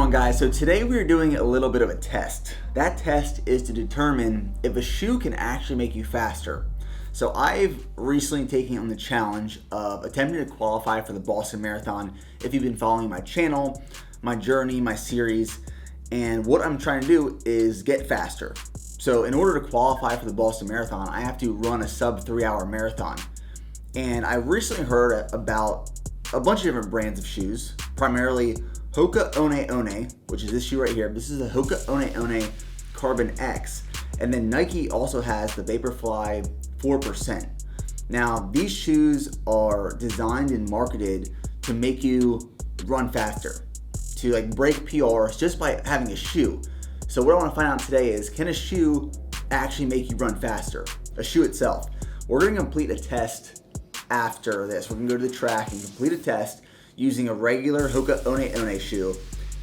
on, guys? So today we're doing a little bit of a test. That test is to determine if a shoe can actually make you faster. So I've recently taken on the challenge of attempting to qualify for the Boston Marathon. If you've been following my channel, my journey, my series, and what I'm trying to do is get faster. So in order to qualify for the Boston Marathon, I have to run a sub 3-hour marathon. And I recently heard about a bunch of different brands of shoes, primarily Hoka One One, which is this shoe right here. This is the Hoka One One Carbon X. And then Nike also has the Vaporfly 4%. Now, these shoes are designed and marketed to make you run faster, to like break PRs just by having a shoe. So what I want to find out today is, can a shoe actually make you run faster? A shoe itself. We're going to complete a test after this. We're going to go to the track and complete a test using a regular Hoka One One shoe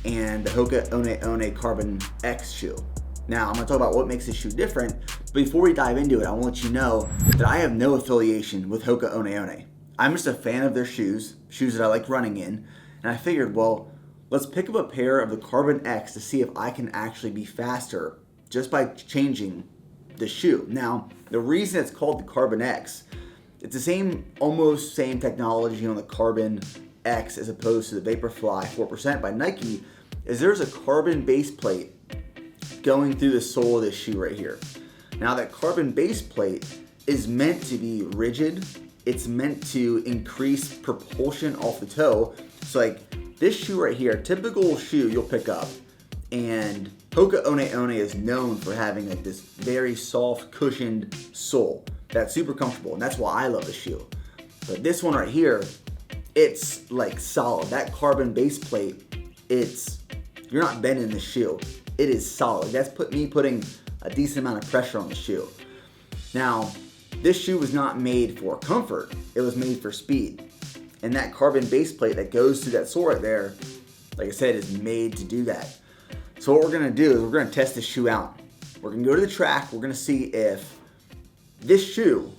and the Hoka One One Carbon X shoe. Now, I'm going to talk about what makes this shoe different, but before we dive into it, I want to let you know that I have no affiliation with Hoka One One. I'm just a fan of their shoes that I like running in, and I figured, well, let's pick up a pair of the Carbon X to see if I can actually be faster just by changing the shoe. Now, the reason it's called the Carbon X, it's the almost same technology on the Carbon X as opposed to the Vaporfly 4% by Nike, is there's a carbon base plate going through the sole of this shoe right here. Now, that carbon base plate is meant to be rigid. It's meant to increase propulsion off the toe. So like this shoe right here, typical shoe you'll pick up, and Hoka One One is known for having like this very soft cushioned sole that's super comfortable, and that's why I love the shoe. But this one right here, it's like solid. That carbon base plate, you're not bending the shoe. It is solid. That's putting a decent amount of pressure on the shoe. Now, this shoe was not made for comfort. It was made for speed. And that carbon base plate that goes through that sole right there, like I said, is made to do that. So what we're gonna do is we're gonna test this shoe out. We're gonna go to the track. We're gonna see if this shoe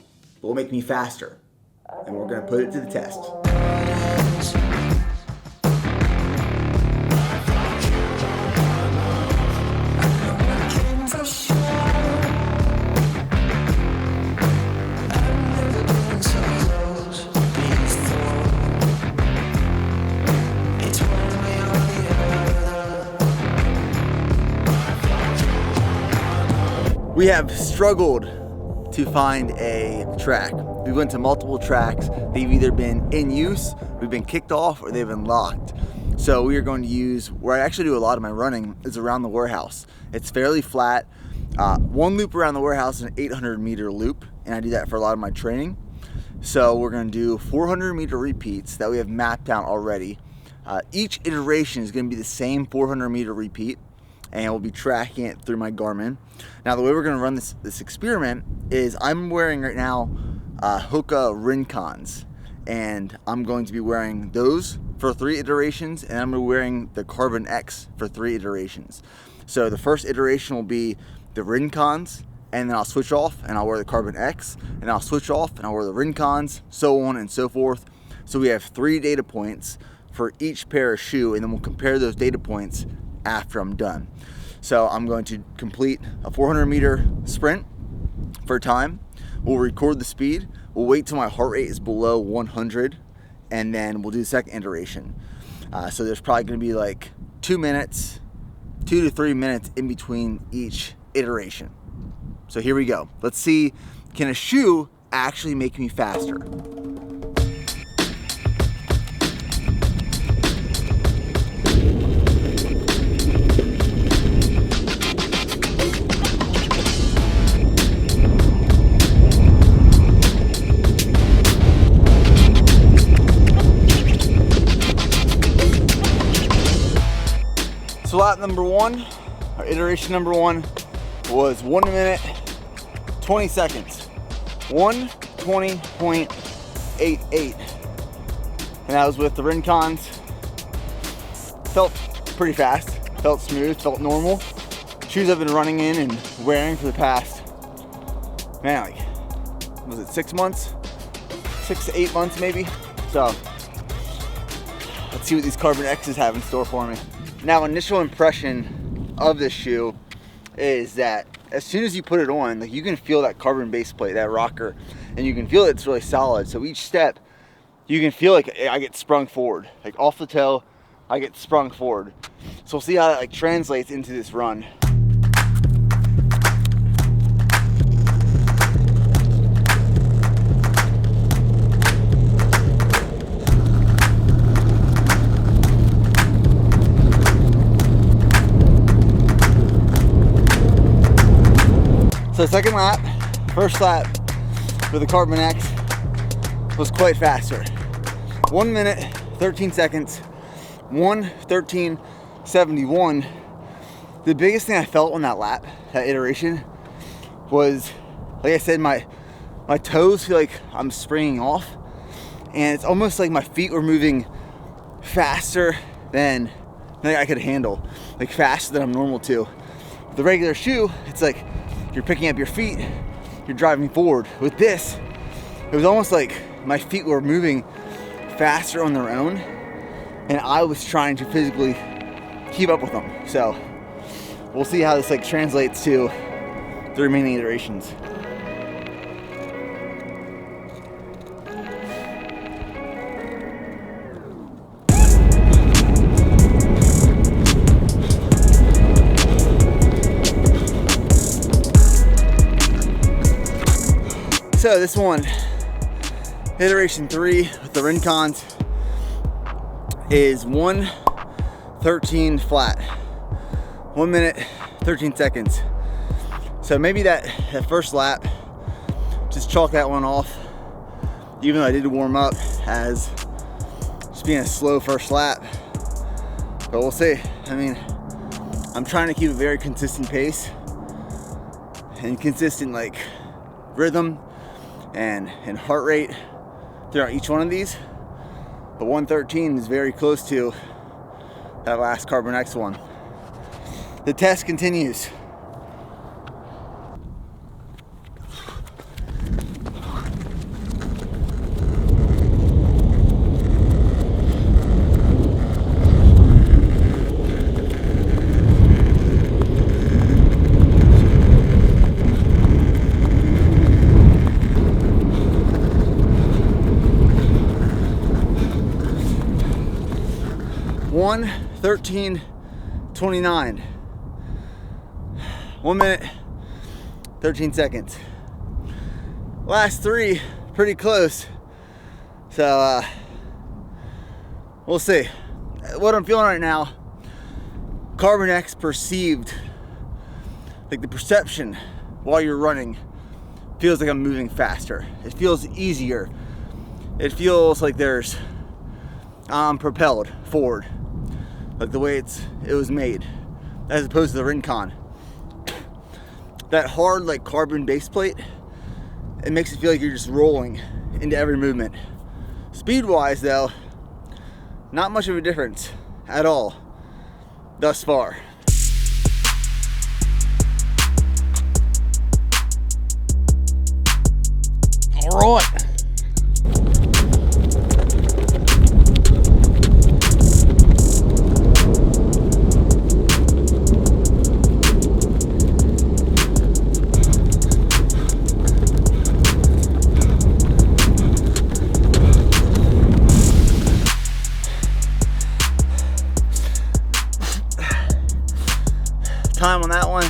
will make me faster. And we're gonna put it to the test. We have struggled to find a track. We went to multiple tracks. They've either been in use, we've been kicked off, or they've been locked. So we are going to use, where I actually do a lot of my running, is around the warehouse. It's fairly flat. One loop around the warehouse is an 800-meter loop, and I do that for a lot of my training. So we're going to do 400-meter repeats that we have mapped out already. Each iteration is going to be the same 400-meter repeat, and we'll be tracking it through my Garmin. Now, the way we're going to run this experiment is I'm wearing right now Hoka Rincons, and I'm going to be wearing those for 3 iterations, and I'm going to be wearing the Carbon X for 3 iterations. So the first iteration will be the Rincons, and then I'll switch off and I'll wear the Carbon X, and I'll switch off and I'll wear the Rincons, so on and so forth. So we have 3 data points for each pair of shoe, and then we'll compare those data points after I'm done. So I'm going to complete a 400-meter sprint for time. We'll record the speed. We'll wait till my heart rate is below 100, and then we'll do the second iteration. So there's probably going to be like 2 to 3 minutes in between each iteration. So here we go. Let's see, can a shoe actually make me faster? So lap number 1, or iteration number 1, was 1 minute, 20 seconds. 1:20.88. And that was with the Rincons. Felt pretty fast, felt smooth, felt normal. Shoes I've been running in and wearing for the past, man, like, was it 6 months? 6 to 8 months maybe. So let's see what these Carbon X's have in store for me. Now, initial impression of this shoe is that as soon as you put it on, like, you can feel that carbon base plate, that rocker, and you can feel it's really solid. So each step, you can feel like I get sprung forward, like off the toe, I get sprung forward. So we'll see how that like translates into this run. So second lap, first lap for the Carbon X was quite faster. 1 minute, 13 seconds, 1:13.71. The biggest thing I felt on that lap, that iteration, was, like I said, my toes feel like I'm springing off, and it's almost like my feet were moving faster than I could handle, like faster than I'm normal to. With the regular shoe, it's like you're picking up your feet, you're driving forward. With this, it was almost like my feet were moving faster on their own, and I was trying to physically keep up with them. So we'll see how this like translates to the remaining iterations. So this one, iteration 3 with the Rincons, is 1:13 flat. 1 minute, 13 seconds. So maybe that first lap, just chalk that one off, even though I did warm up as just being a slow first lap. But we'll see. I mean, I'm trying to keep a very consistent pace and consistent like rhythm and heart rate throughout each one of these. The 1:13 is very close to that last Carbon X one. The test continues. One 13:29. 1 minute, 13 seconds. Last three, pretty close. So we'll see. What I'm feeling right now, Carbon X perceived, like the perception while you're running, feels like I'm moving faster. It feels easier. It feels like I'm propelled forward, like the way it was made, as opposed to the Rincon. That hard like carbon base plate, it makes it feel like you're just rolling into every movement. Speed wise though, not much of a difference at all thus far. All right. Time on that one,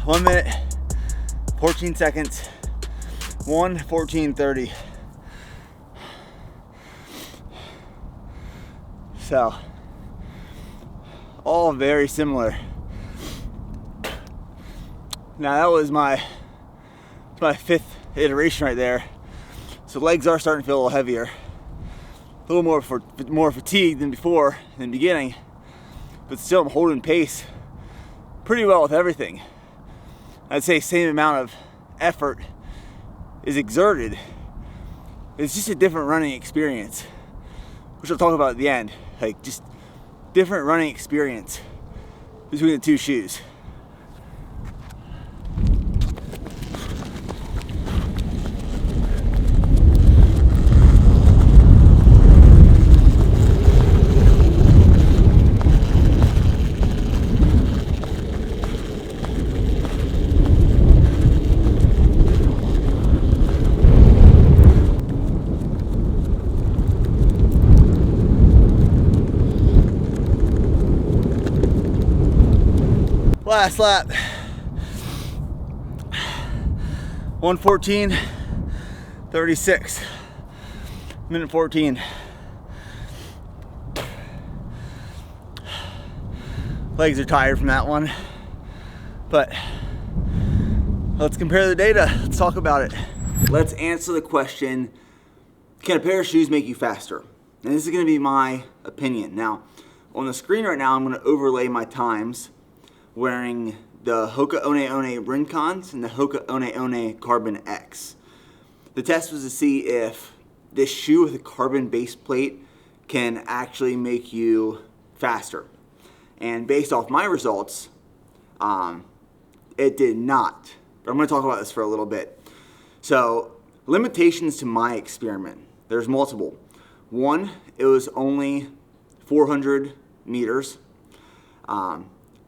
1 minute, 14 seconds, 1:14.30. So, all very similar. Now that was my fifth iteration right there. So legs are starting to feel a little heavier, a little more fatigued than before in the beginning, but still I'm holding pace pretty well with everything. I'd say same amount of effort is exerted. It's just a different running experience, which I'll talk about at the end. Like just different running experience between the two shoes. Last lap. 1:14:36. Minute 14. Legs are tired from that one, but let's compare the data. Let's talk about it. Let's answer the question, can a pair of shoes make you faster? And this is going to be my opinion. Now, on the screen right now, I'm going to overlay my times wearing the Hoka One One Rincons and the Hoka One One Carbon X. The test was to see if this shoe with a carbon base plate can actually make you faster. And based off my results, it did not. But I'm going to talk about this for a little bit. So, limitations to my experiment. There's multiple. One, it was only 400 meters.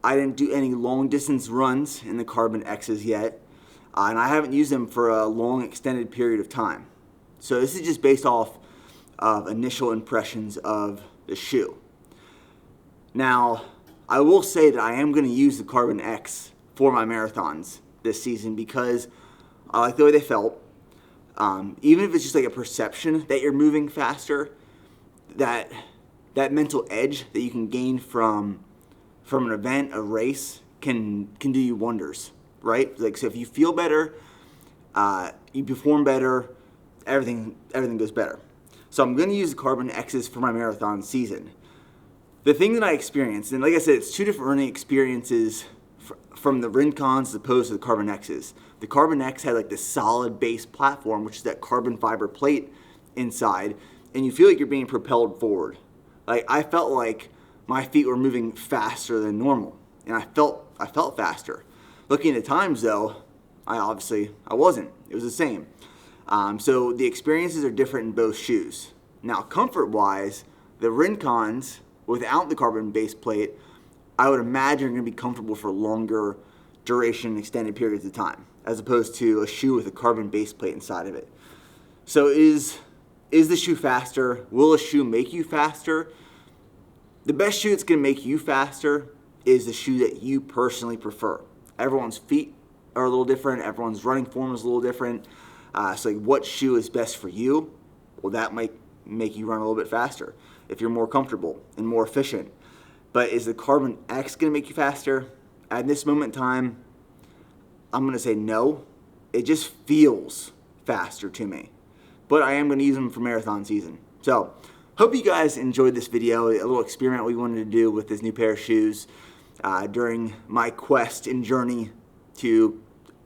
I didn't do any long distance runs in the Carbon X's yet. And I haven't used them for a long extended period of time. So this is just based off of initial impressions of the shoe. Now, I will say that I am going to use the Carbon X for my marathons this season because I like the way they felt. Even if it's just like a perception that you're moving faster, that mental edge that you can gain from an event, a race, can do you wonders, right? Like, so if you feel better, you perform better, everything goes better. So I'm going to use the Carbon X's for my marathon season. The thing that I experienced, and like I said, it's two different running experiences from the Rincons as opposed to the Carbon X's. The Carbon X had like this solid base platform, which is that carbon fiber plate inside, and you feel like you're being propelled forward. Like, I felt like my feet were moving faster than normal, and I felt faster. Looking at the times though, I wasn't. It was the same. So the experiences are different in both shoes. Now, comfort-wise, the Rincons without the carbon base plate, I would imagine are going to be comfortable for longer duration, extended periods of time, as opposed to a shoe with a carbon base plate inside of it. So is the shoe faster? Will a shoe make you faster? The best shoe that's going to make you faster is the shoe that you personally prefer. Everyone's feet are a little different. Everyone's running form is a little different. So like, what shoe is best for you? Well, that might make you run a little bit faster if you're more comfortable and more efficient. But is the Carbon X going to make you faster? At this moment in time, I'm going to say no. It just feels faster to me. But I am going to use them for marathon season. So, hope you guys enjoyed this video, a little experiment we wanted to do with this new pair of shoes during my quest and journey to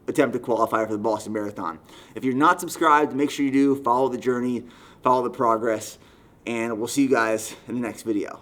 attempt to qualify for the Boston Marathon. If you're not subscribed, make sure you do. Follow the journey, follow the progress, and we'll see you guys in the next video.